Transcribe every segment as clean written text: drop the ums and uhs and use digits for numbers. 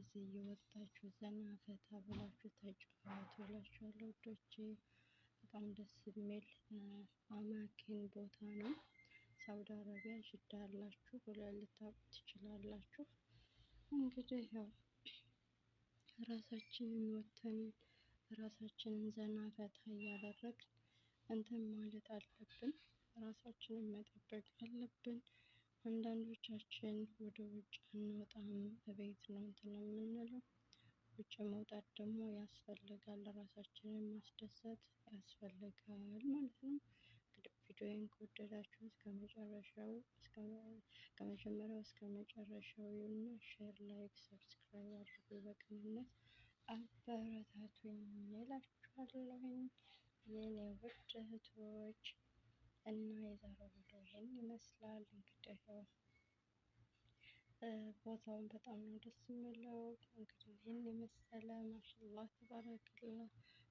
እንደዚህ እየወጣችሁ ዘና ፈታ ብላችሁ ተጫወቱ እላችኋለሁ ውዶቼ። በጣም ደስ የሚል አማኪን ቦታ ነው። ሳውዲ አረቢያ ጅዳ ያላችሁ ብለን ልታውቁ ትችላላችሁ። እንግዲህ ያው ራሳችንን ወተን ራሳችንን ዘና ፈታ እያደረግን እንትን ማለት አለብን። ራሳችንን መጠበቅ አለብን። አንዳንዶቻችን ወደ ውጭ አንወጣም፣ በቤት ነው እንትን የምንለው። ውጭ መውጣት ደግሞ ያስፈልጋል፣ ራሳችንን ማስደሰት ያስፈልጋል ማለት ነው። እንግዲህ ቪዲዮዬን ከወደዳችሁት ከመጀመሪያው እስከ መጨረሻው እና ሼር፣ ላይክ፣ ሰብስክራይብ አድርጉ። በቅንነት አበረታቱኝ እላችኋለሁኝ የኔ ውድ እህቶች። እና የዛሬው ቪዲዮ ይሄን ይመስላል። እንግዲህ ቦታውን በጣም ነው ደስ የሚለው። እንግዲህ ይህን የመሰለ ማሻአላህ ተባረክላ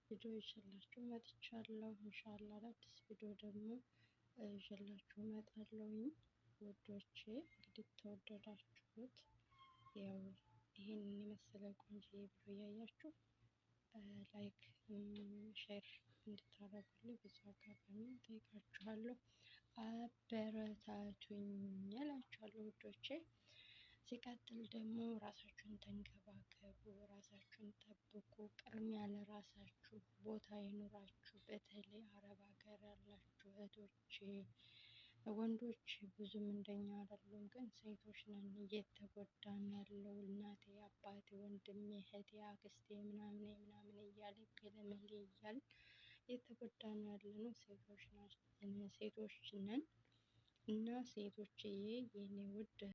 ቪዲዮ ይዤላችሁ መጥቻለሁ። ኢንሻአላህ አዳዲስ ቪዲዮ ደግሞ ይዤላችሁ እመጣለሁኝ ውዶቼ። እንግዲህ ተወደዳችሁት ያው ይሄንን የመሰለ ቆንጆ ቪዲዮ እያያችሁ ላይክ ሼር እንድታደርጉልኝ ብዙ አጋጣሚ ጠይቃችኋለሁ። አበረታቱኝ እላችኋለሁ ውዶቼ። ሲቀጥል ደግሞ ራሳችሁን ተንከባከቡ፣ ራሳችሁን ጠብቁ። ቅድሚያ ለራሳችሁ ቦታ ይኑራችሁ። በተለይ አረብ ሀገር ያላችሁ እህቶቼ፣ ወንዶች ብዙም እንደኛ አይደሉም፣ ግን ሴቶች ነን እየተጎዳን ያለው። እናቴ፣ አባቴ፣ ወንድሜ፣ እህቴ፣ አክስቴ ምናምን እያለ ገለመሌ እያል እየተጎዳን ያለነው ሴቶች ነን እና ሴቶችዬ የኔ ውድ